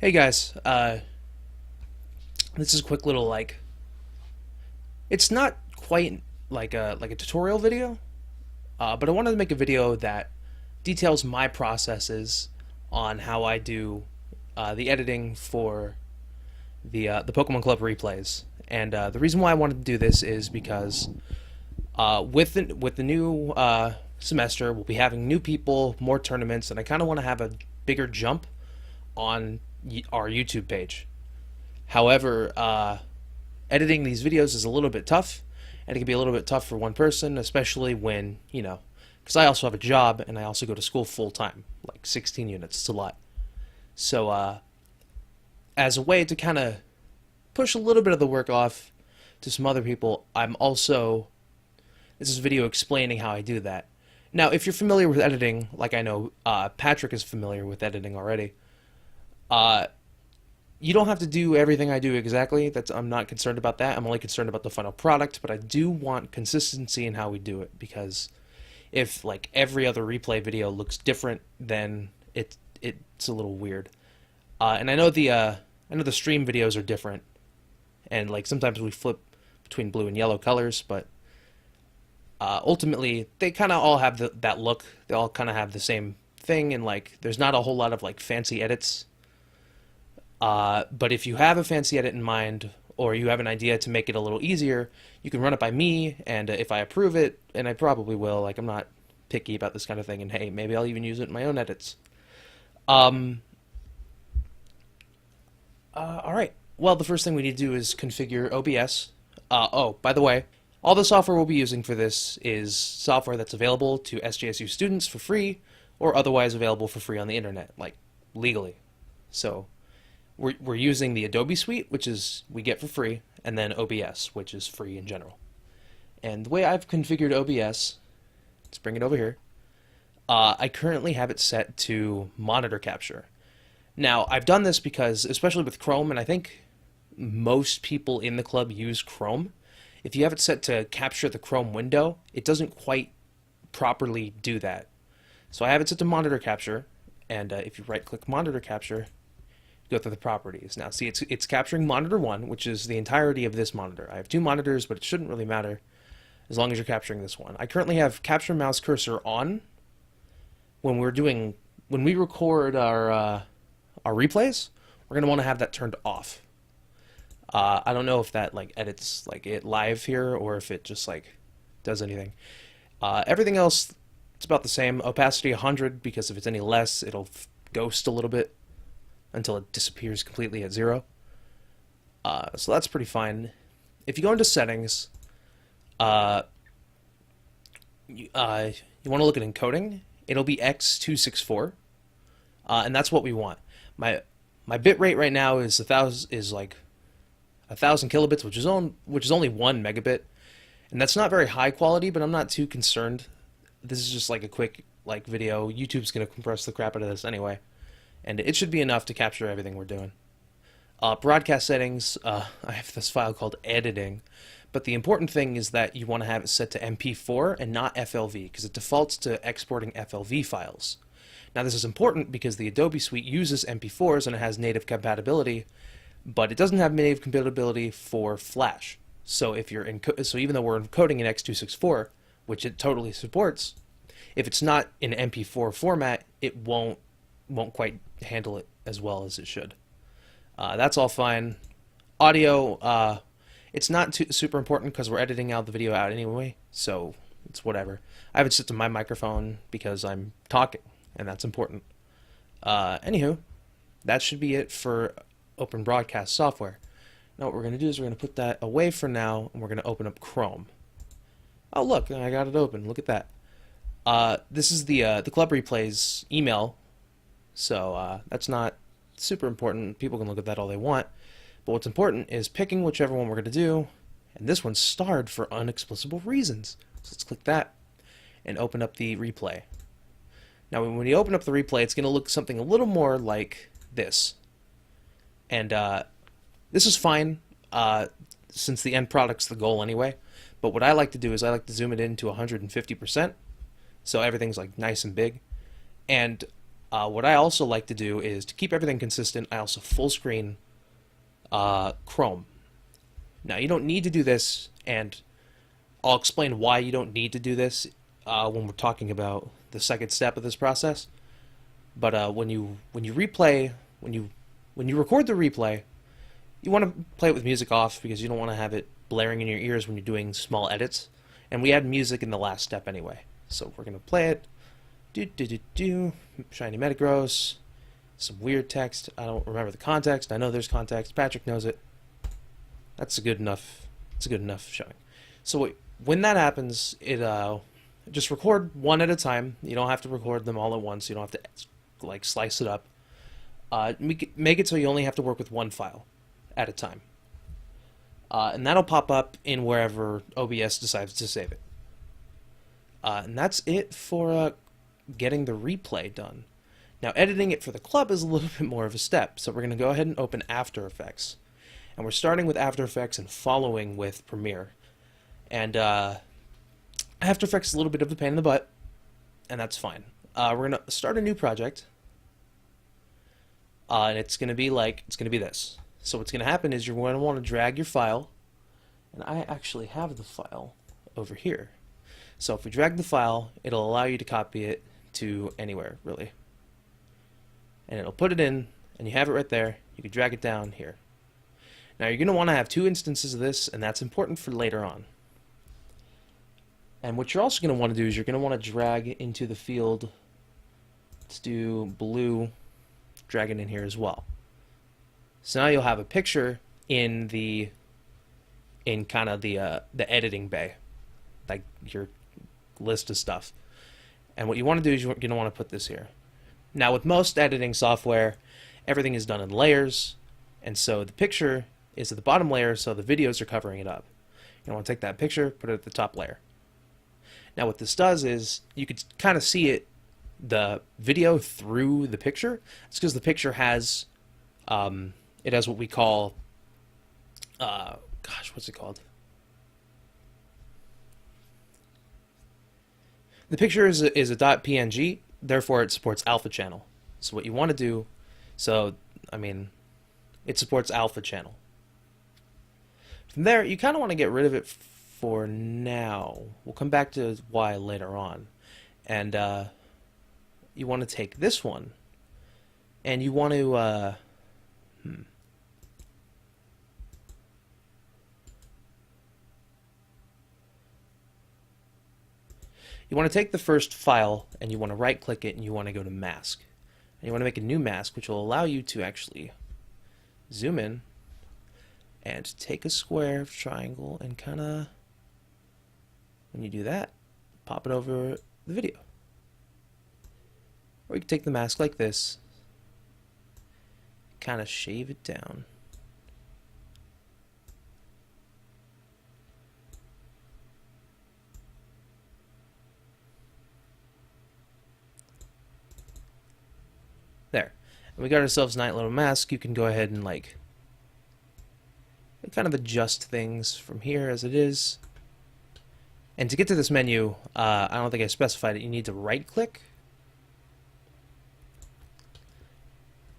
Hey guys, this is a quick little it's not quite like a tutorial video, but I wanted to make a video that details my processes on how I do the editing for the Pokemon Club replays. And the reason why I wanted to do this is because with the new semester, we'll be having new people, more tournaments, and I kind of want to have a bigger jump on our YouTube page. However, editing these videos is a little bit tough, and it can be a little bit tough for one person, especially when, because I also have a job and I also go to school full time, like 16 units. It's a lot. So, as a way to kind of push a little bit of the work off to some other people, this is a video explaining how I do that. Now, if you're familiar with editing, like I know Patrick is familiar with editing already, uh, you don't have to do everything I do exactly. I'm not concerned about that. I'm only concerned about the final product, but I do want consistency in how we do it, because if like every other replay video looks different, then it's a little weird. And I know the stream videos are different, and like sometimes we flip between blue and yellow colors, but ultimately they kind of all have that look. They all kind of have the same thing, and like there's not a whole lot of like fancy edits. But if you have a fancy edit in mind, or you have an idea to make it a little easier, you can run it by me, and if I approve it, and I probably will, like I'm not picky about this kind of thing, and hey, maybe I'll even use it in my own edits. Um, all right. Well, the first thing we need to do is configure OBS. Oh, by the way, all the software we'll be using for this is software that's available to SJSU students for free, or otherwise available for free on the internet, like legally. So we're using the Adobe suite, which is we get for free, and then OBS, which is free in general. And the way I've configured OBS, let's bring it over here. I currently have it set to monitor capture. Now, I've done this because, especially with Chrome, and I think most people in the club use Chrome, if you have it set to capture the Chrome window, it doesn't quite properly do that. So I have it set to monitor capture, and if you right-click monitor capture, go through the properties. Now, see, it's capturing monitor 1, which is the entirety of this monitor. I have two monitors, but it shouldn't really matter as long as you're capturing this one. I currently have capture mouse cursor on. When we record our replays, we're going to want to have that turned off. I don't know if that like edits like it live here, or if it just like does anything. Everything else, it's about the same. Opacity 100, because if it's any less, it'll ghost a little bit until it disappears completely at 0. So that's pretty fine. If you go into settings, you want to look at encoding. It'll be x264, and that's what we want. My bit rate right now is 1,000 kilobits, which is only 1 megabit, and that's not very high quality, but I'm not too concerned. This is just like a quick like video. YouTube's gonna compress the crap out of this anyway, and it should be enough to capture everything we're doing. Broadcast settings, I have this file called editing, but the important thing is that you want to have it set to MP4 and not FLV, because it defaults to exporting FLV files. Now this is important because the Adobe suite uses MP4s and it has native compatibility, but it doesn't have native compatibility for Flash. So even though we're encoding in x264, which it totally supports, if it's not in MP4 format, it won't quite handle it as well as it should. That's all fine. Audio, it's not super important because we're editing out the video out anyway, so it's whatever. I have it set to my microphone because I'm talking, and that's important. Anywho, that should be it for Open Broadcast software. Now what we're going to do is we're going to put that away for now, and we're going to open up Chrome. Oh look, I got it open. Look at that. This is the Club Replays email, so that's not super important. People can look at that all they want. But what's important is picking whichever one we're going to do, and this one's starred for unexplicable reasons. So let's click that and open up the replay. Now when you open up the replay, it's going to look something a little more like this. And this is fine, since the end product's the goal anyway. But what I like to do is I like to zoom it in to 150%, so everything's like nice and big. And What I also like to do is to keep everything consistent. I also full screen Chrome. Now you don't need to do this, and I'll explain why you don't need to do this when we're talking about the second step of this process. But when you replay, when you record the replay, you want to play it with music off because you don't want to have it blaring in your ears when you're doing small edits. And we add music in the last step anyway, so we're gonna play it. Shiny Metagross. Some weird text. I don't remember the context. I know there's context. Patrick knows it. That's a good enough. It's a good enough showing. So when that happens, it just record one at a time. You don't have to record them all at once. You don't have to like slice it up. Make it so you only have to work with one file at a time, and that'll pop up in wherever OBS decides to save it. And that's it for getting the replay done. Now editing it for the club is a little bit more of a step, so we're going to go ahead and open After Effects. And we're starting with After Effects and following with Premiere. And After Effects is a little bit of a pain in the butt, and that's fine. We're going to start a new project, and it's going to be this. So what's going to happen is you're going to want to drag your file, and I actually have the file over here. So if we drag the file, it'll allow you to copy it to anywhere, really. And it'll put it in, and you have it right there. You can drag it down here. Now you're going to want to have 2 instances of this, and that's important for later on. And what you're also going to want to do is you're going to want to drag into the field. Let's do blue, drag it in here as well. So now you'll have a picture in kind of the editing bay, like your list of stuff. And what you want to do is you're going to want to put this here. Now with most editing software, everything is done in layers, and so the picture is at the bottom layer, so the videos are covering it up. You want to take that picture, put it at the top layer. Now what this does is you could kind of see the video through the picture. It's because the picture has it has what we call what's it called? The picture is a .png, therefore it supports alpha channel. So what you want to do, it supports alpha channel. From there, you kind of want to get rid of it for now. We'll come back to why later on. And you want to take this one, and you want to you want to take the first file and you want to right click it and you want to go to mask. And you want to make a new mask, which will allow you to actually zoom in and take a square, triangle, and kind of, when you do that, pop it over the video. Or you can take the mask like this, kind of shave it down. There. And we got ourselves a nice little mask. You can go ahead and kind of adjust things from here as it is. And to get to this menu, I don't think I specified it. You need to right click.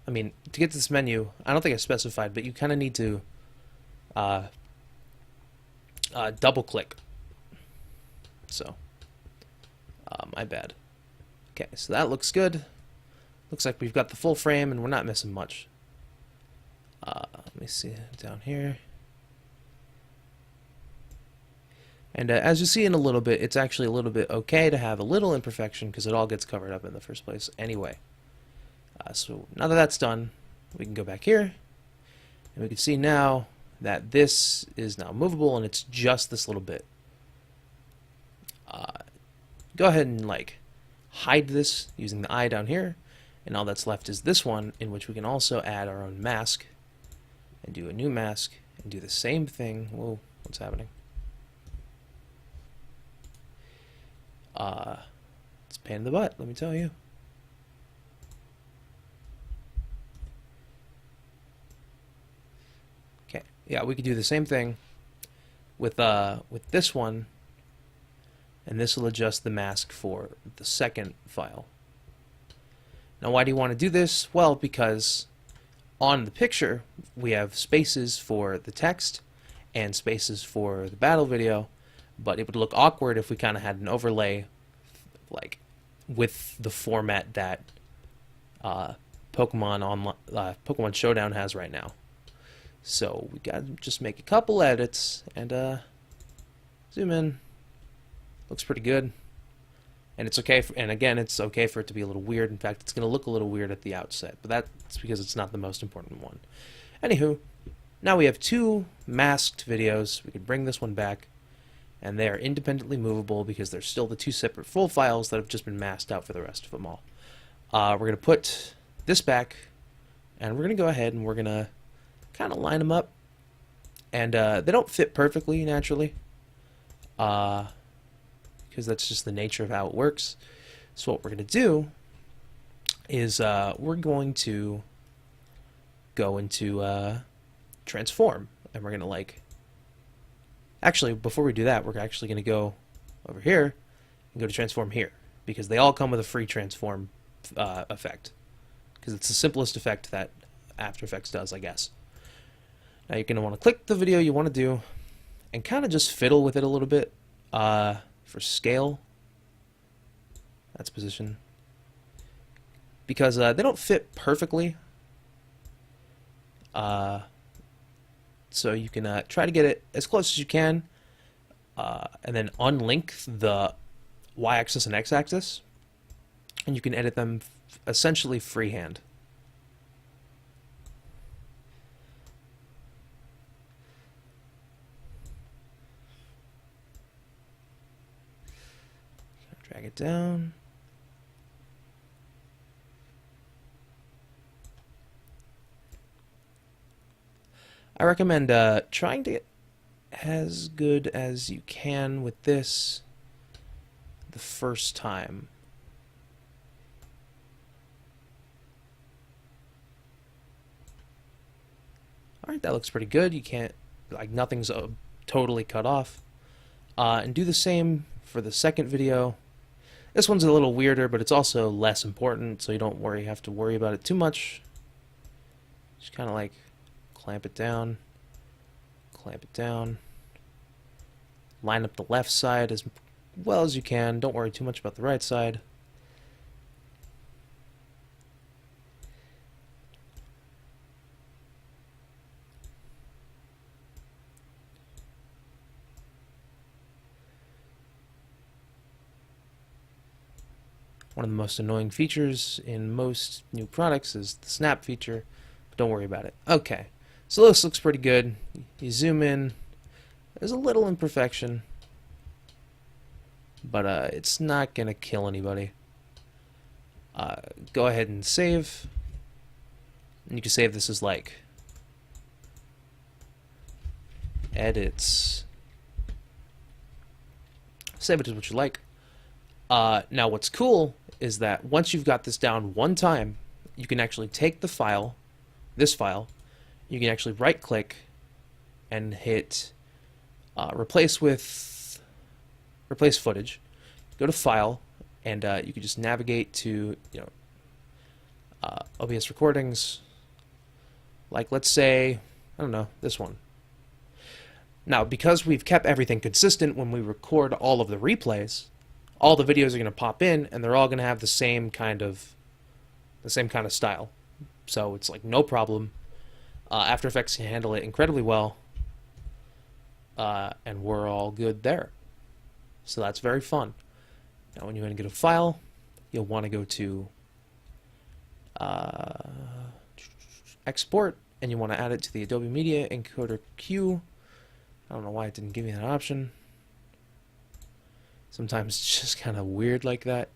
To get to this menu, I don't think I specified, but you kind of need to double click. So, my bad. Okay, so that looks good. Looks like we've got the full frame and we're not missing much. Let me see down here. And as you see in a little bit, it's actually a little bit okay to have a little imperfection because it all gets covered up in the first place anyway. So now that that's done, we can go back here and we can see now that this is now movable and it's just this little bit. Go ahead and hide this using the eye down here. And all that's left is this one, in which we can also add our own mask and do a new mask and do the same thing. Whoa, what's happening? It's a pain in the butt, let me tell you. Okay, yeah, we could do the same thing with this one, and this will adjust the mask for the second file. Now, why do you want to do this? Well, because on the picture, we have spaces for the text and spaces for the battle video, but it would look awkward if we kind of had an overlay like with the format that Pokemon Showdown has right now. So we got to just make a couple edits and zoom in. Looks pretty good. And it's okay, and again, it's okay for it to be a little weird. In fact, it's going to look a little weird at the outset, but that's because it's not the most important one. Anywho, now we have two masked videos. We can bring this one back, and they are independently movable because they're still the two separate full files that have just been masked out for the rest of them all. We're going to put this back, and we're going to go ahead and we're going to kind of line them up. And they don't fit perfectly, naturally, because that's just the nature of how it works. So what we're going to do is we're going to go into transform, and we're going to actually, before we do that, we're actually going to go over here and go to transform here, because they all come with a free transform effect, because it's the simplest effect that After Effects does, I guess. Now you're going to want to click the video you want to do and kind of just fiddle with it a little bit. For scale, that's position, because they don't fit perfectly, so you can try to get it as close as you can, and then unlink the y-axis and x-axis, and you can edit them essentially freehand. Drag it down. I recommend trying to get as good as you can with this the first time. Alright, that looks pretty good. You can't, nothing's totally cut off. And do the same for the second video. This one's a little weirder, but it's also less important, so you don't have to worry about it too much. Just kind of clamp it down, line up the left side as well as you can. Don't worry too much about the right side. One of the most annoying features in most new products is the snap feature, but don't worry about it. Okay, so this looks pretty good. You zoom in, there's a little imperfection, but it's not going to kill anybody. Go ahead and save, and you can save this as edits. Save it as what you like. Now what's cool is that once you've got this down one time, you can actually take the file, this file, you can actually right click and hit replace footage, go to file, and you can just navigate to OBS recordings, let's say, I don't know, this one. Now because we've kept everything consistent when we record all of the replays, all the videos are going to pop in, and they're all going to have the same kind of style. So it's no problem. After Effects can handle it incredibly well, and we're all good there. So that's very fun. Now when you want to go to File, you'll want to go to Export, and you want to add it to the Adobe Media Encoder queue. I don't know why it didn't give me that option. Sometimes it's just kind of weird like that.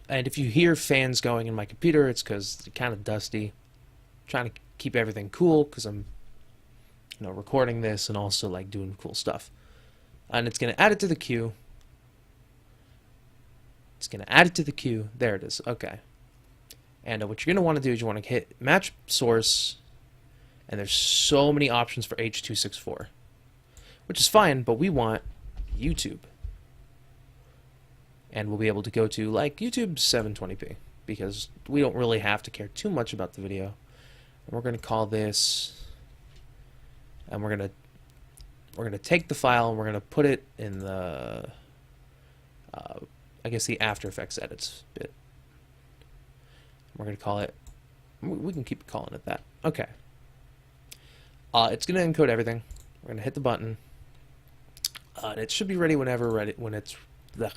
And if you hear fans going in my computer, it's because it's kind of dusty. I'm trying to keep everything cool because I'm recording this and also doing cool stuff. And it's going to add it to the queue. It's going to add it to the queue. There it is. Okay. And what you're going to want to do is you want to hit match source. And there's so many options for H.264, which is fine, but we want YouTube. and we'll be able to go to like YouTube 720p because we don't really have to care too much about the video. And we're going to call this, and we're going to take the file and we're going to put it in the I guess the After Effects edits bit. We're going to call it, we can keep calling it that. Okay. It's going to encode everything. We're going to hit the button. And it should be ready whenever when it's, blech.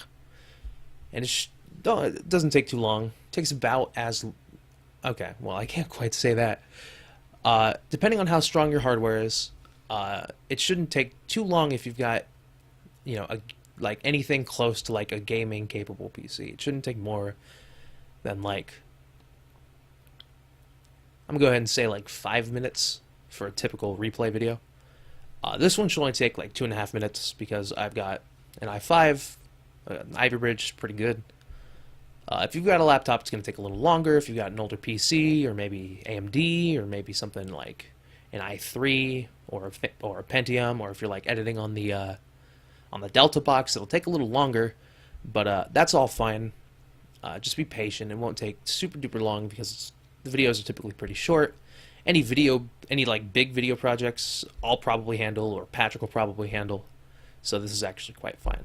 And it doesn't take too long. It takes about as, okay, well, I can't quite say that. Depending on how strong your hardware is, it shouldn't take too long if you've got, you know, like anything close to like a gaming capable PC. It shouldn't take more than like, I'm going to go ahead and say like 5 minutes for a typical replay video. This one should only take like 2.5 minutes because I've got an i5, an Ivy Bridge, pretty good. If you've got a laptop, it's going to take a little longer. If you've got an older PC, or maybe AMD, or maybe something like an i3 or a Pentium, or if you're like editing on the Delta box, it'll take a little longer. But that's all fine. Just be patient. It won't take super duper long because the videos are typically pretty short. Any like big video projects, I'll probably handle, or Patrick will probably handle. So this is actually quite fine.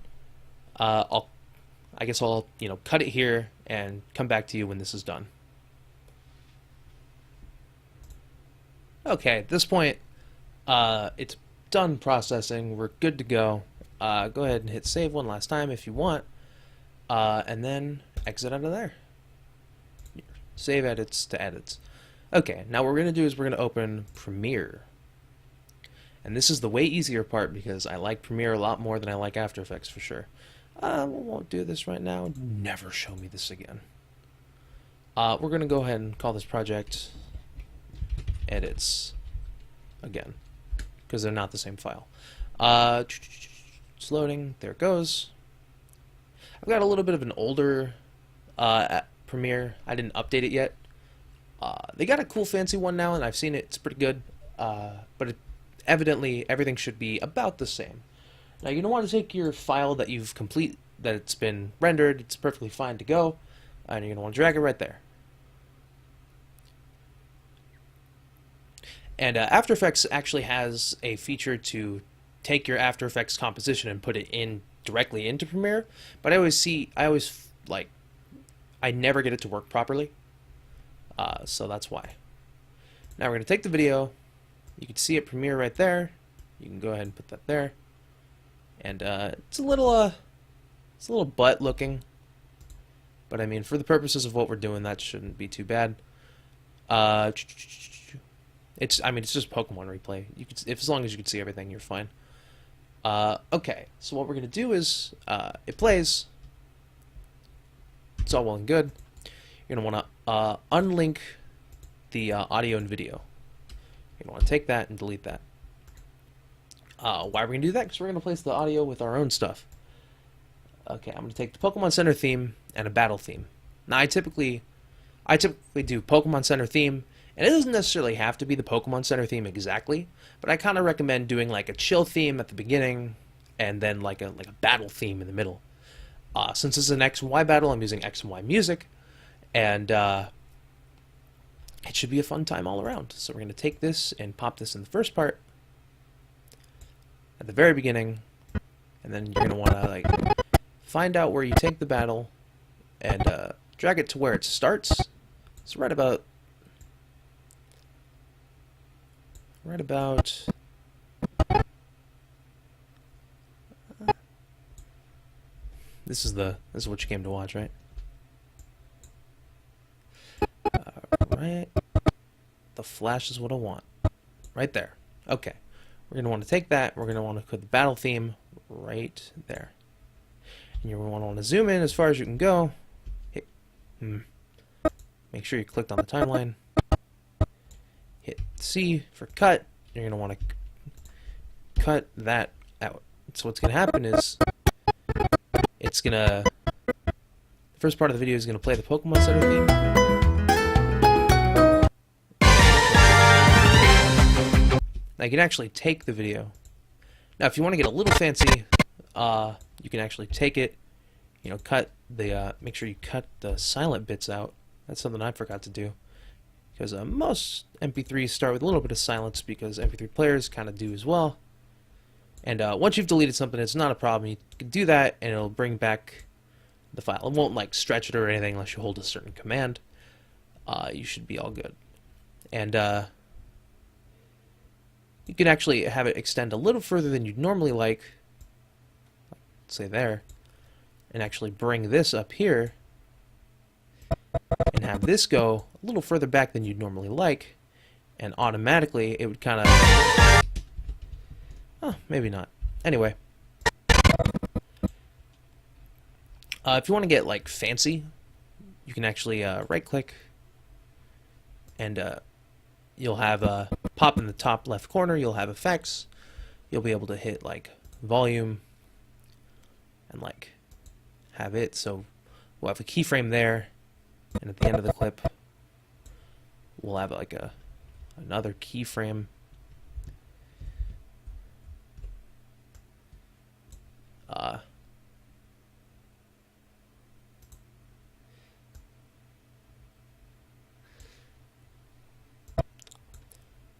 I guess I'll, you know, cut it here and come back to you when this is done. Okay, at this point, it's done processing. We're good to go. Go ahead and hit save one last time if you want, and then exit out of there. Save edits to edits. Okay, now what we're going to do is we're going to open Premiere. And this is the way easier part because I like Premiere a lot more than I like After Effects for sure. We won't do this right now. Never show me this again. We're going to go ahead and call this project Edits again because they're not the same file. It's loading. There it goes. I've got a little bit of an older Premiere. I didn't update it yet. They got a cool fancy one now, and I've seen it. It's pretty good. But evidently, everything should be about the same. Now, you don't want to take your file that it's been rendered. It's perfectly fine to go. And you're going to want to drag it right there. And After Effects actually has a feature to take your After Effects composition and put it in directly into Premiere. But I never get it to work properly. So that's why. Now we're going to take the video. You can see it Premiere right there. You can go ahead and put that there. And it's a little butt looking. But I mean, for the purposes of what we're doing, that shouldn't be too bad. It's just Pokemon replay. As long as you can see everything, you're fine. Okay, so what we're going to do is, it plays. It's all well and good. You're going to want to unlink the audio and video. You're going to want to take that and delete that. Why are we going to do that? Because we're going to place the audio with our own stuff. Okay, I'm going to take the Pokemon Center theme and a battle theme. Now, I typically do Pokemon Center theme, and it doesn't necessarily have to be the Pokemon Center theme exactly, but I kind of recommend doing like a chill theme at the beginning, and then like a battle theme in the middle. Since this is an X and Y battle, I'm using X and Y music, and it should be a fun time all around. So we're going to take this and pop this in the first part at the very beginning, and then you're going to want to like find out where you take the battle and drag it to where it starts. So right about this is what you came to watch, right? Right. The flash is what I want. Right there. Okay. We're going to want to take that. We're going to want to put the battle theme right there. And you're going to want to zoom in as far as you can go. Hit, make sure you clicked on the timeline. Hit C for cut. You're going to want to cut that out. So what's going to happen is the first part of the video is going to play the Pokemon Center theme. Now you can actually take the video. Now if you want to get a little fancy, you can actually take it cut the make sure you cut the silent bits out. That's something I forgot to do, because most MP3s start with a little bit of silence, because MP3 players kind of do as well. And once you've deleted something, it's not a problem. You can do that, and it'll bring back the file. It won't like stretch it or anything unless you hold a certain command. You should be all good. And you can actually have it extend a little further than you'd normally like, say there, and actually bring this up here and have this go a little further back than you'd normally like, and automatically it would kind of, oh, maybe not. Anyway, if you want to get like fancy, you can actually right click, and you'll have pop in the top left corner, you'll have effects. You'll be able to hit like volume and like have it, so we'll have a keyframe there, and at the end of the clip we'll have like another keyframe.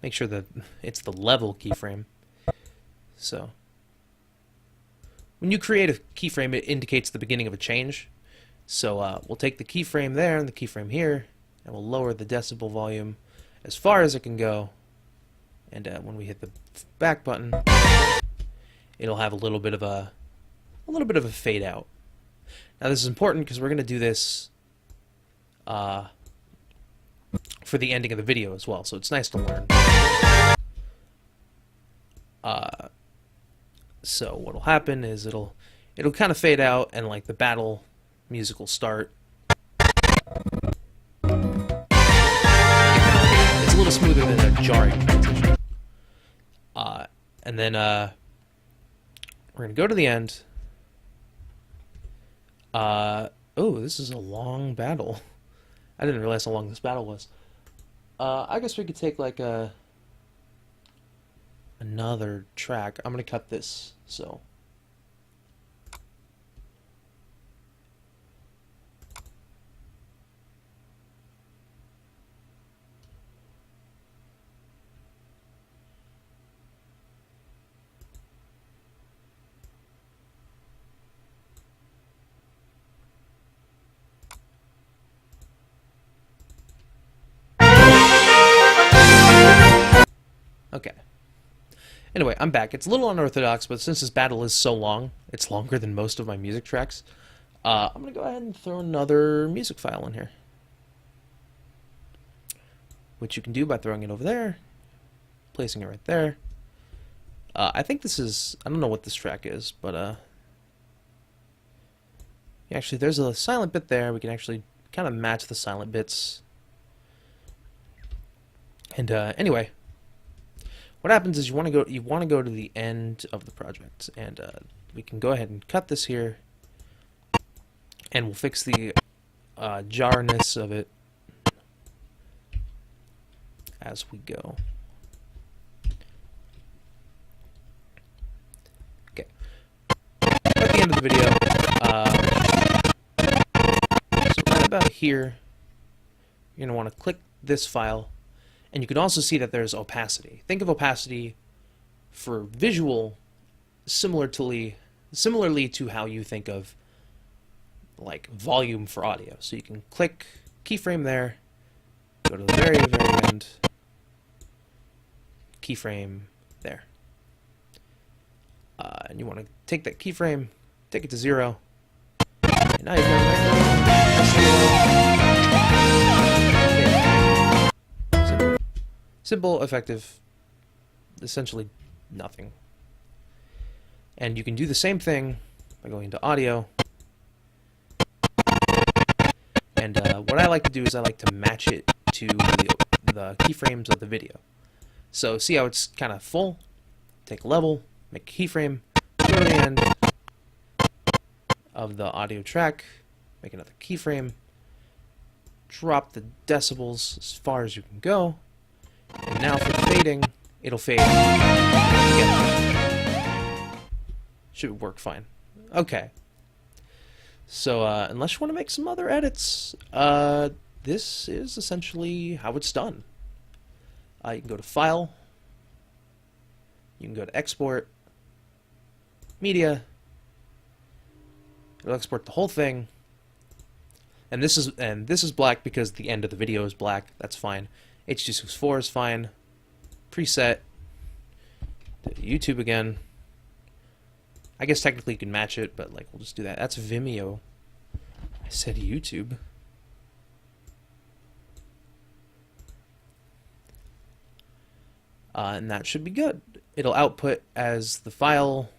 Make sure that it's the level keyframe. So when you create a keyframe, it indicates the beginning of a change. So we'll take the keyframe there and the keyframe here, and we'll lower the decibel volume as far as it can go. And when we hit the back button, it'll have a little bit of a fade out. Now this is important because we're going to do this for the ending of the video as well, so it's nice to learn. So what'll happen is it'll kind of fade out, and like the battle music will start. It's a little smoother than a jarring transition. And then we're gonna go to the end. Oh, this is a long battle. I didn't realize how long this battle was. I guess we could take like another track. I'm gonna cut this, so. Okay. Anyway, I'm back. It's a little unorthodox, but since this battle is so long, it's longer than most of my music tracks, I'm going to go ahead and throw another music file in here. Which you can do by throwing it over there, placing it right there. I think this is, I don't know what this track is, but actually there's a silent bit there. We can actually kind of match the silent bits. And anyway, what happens is you want to go to the end of the project, and we can go ahead and cut this here, and we'll fix the jarness of it as we go. Okay. At the end of the video, so right about here, you're going to want to click this file. And you can also see that there's opacity. Think of opacity for visual similarly to how you think of like volume for audio. So you can click keyframe there, go to the very, very end, keyframe there. And you want to take that keyframe, take it to 0, and now you can simple, effective, essentially nothing. And you can do the same thing by going into audio. And what I like to do is I like to match it to the keyframes of the video. So see how it's kind of full? Take level, make a keyframe, go to the end of the audio track, make another keyframe, drop the decibels as far as you can go. And now for the fading, it'll fade together. Should work fine. Okay. So unless you want to make some other edits, this is essentially how it's done. You can go to File, you can go to Export, Media, it'll export the whole thing, and this is black because the end of the video is black. That's fine. SJSU is fine. Preset. YouTube again. I guess technically you can match it, but like we'll just do that. That's Vimeo. I said YouTube. And that should be good. It'll output as the file,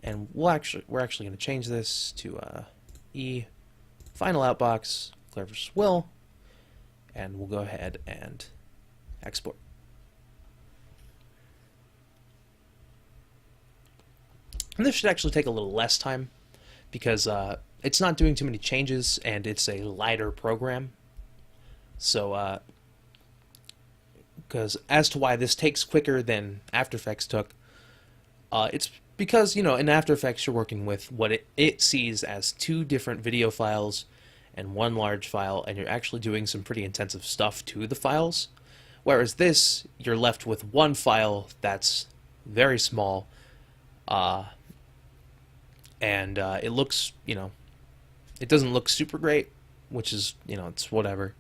and we're actually going to change this to E final outbox Claire vs. Will, and we'll go ahead and export. And this should actually take a little less time because it's not doing too many changes and it's a lighter program. So, because as to why this takes quicker than After Effects took, it's because, you know, in After Effects you're working with what it sees as two different video files and one large file, and you're actually doing some pretty intensive stuff to the files. Whereas this, you're left with one file that's very small, and it looks, you know, it doesn't look super great, which is, you know, it's whatever.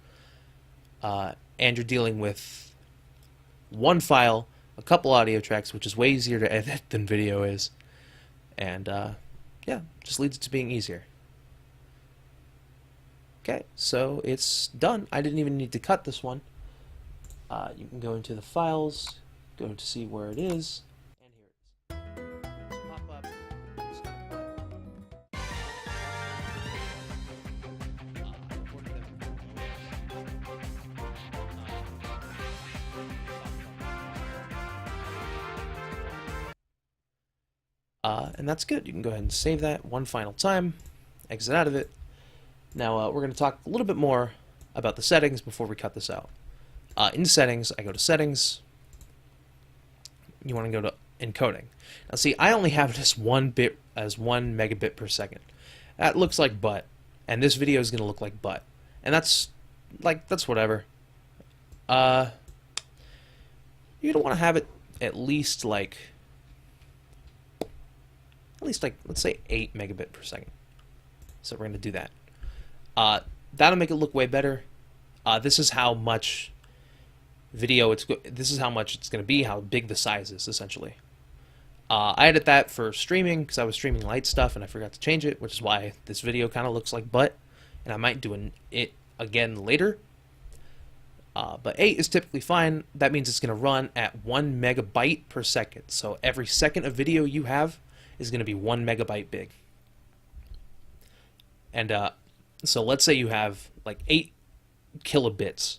And you're dealing with one file, a couple audio tracks, which is way easier to edit than video is, and yeah, just leads to being easier. Okay, so it's done. I didn't even need to cut this one. You can go into the files, go to see where it is, and here it is. Pop up, just gonna play. And that's good. You can go ahead and save that one final time, exit out of it. Now we're going to talk a little bit more about the settings before we cut this out. In settings, I go to settings. You want to go to encoding. Now see, I only have it as 1 megabit per second. That looks like butt, and this video is going to look like butt, and that's whatever. You don't want to have it at least like let's say 8 megabit per second. So we're going to do that. That'll make it look way better. This is how much video this is how much it's going to be, how big the size is essentially. I added that for streaming because I was streaming light stuff and I forgot to change it, which is why this video kind of looks like butt, and I might do it again later. But 8 is typically fine. That means it's going to run at 1 megabyte per second. So every second of video you have is going to be 1 megabyte big. And so let's say you have like 8 kilobits.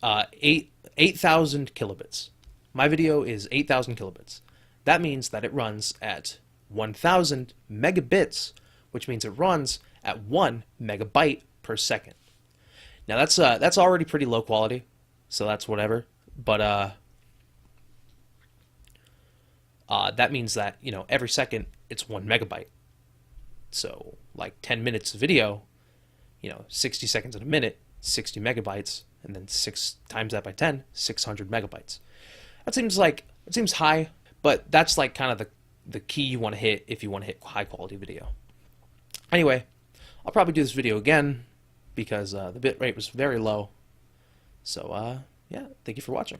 8,000 kilobits. My video is 8,000 kilobits. That means that it runs at 1,000 megabits, which means it runs at 1 megabyte per second. Now that's already pretty low quality, so that's whatever. But that means that, you know, every second it's 1 megabyte. So like 10 minutes of video, you know, 60 seconds in a minute, 60 megabytes, and then 6 times that by 10, 600 megabytes. That seems high, but that's like kind of the key you want to hit if you want to hit high quality video. Anyway, I'll probably do this video again because the bit rate was very low. So yeah, thank you for watching.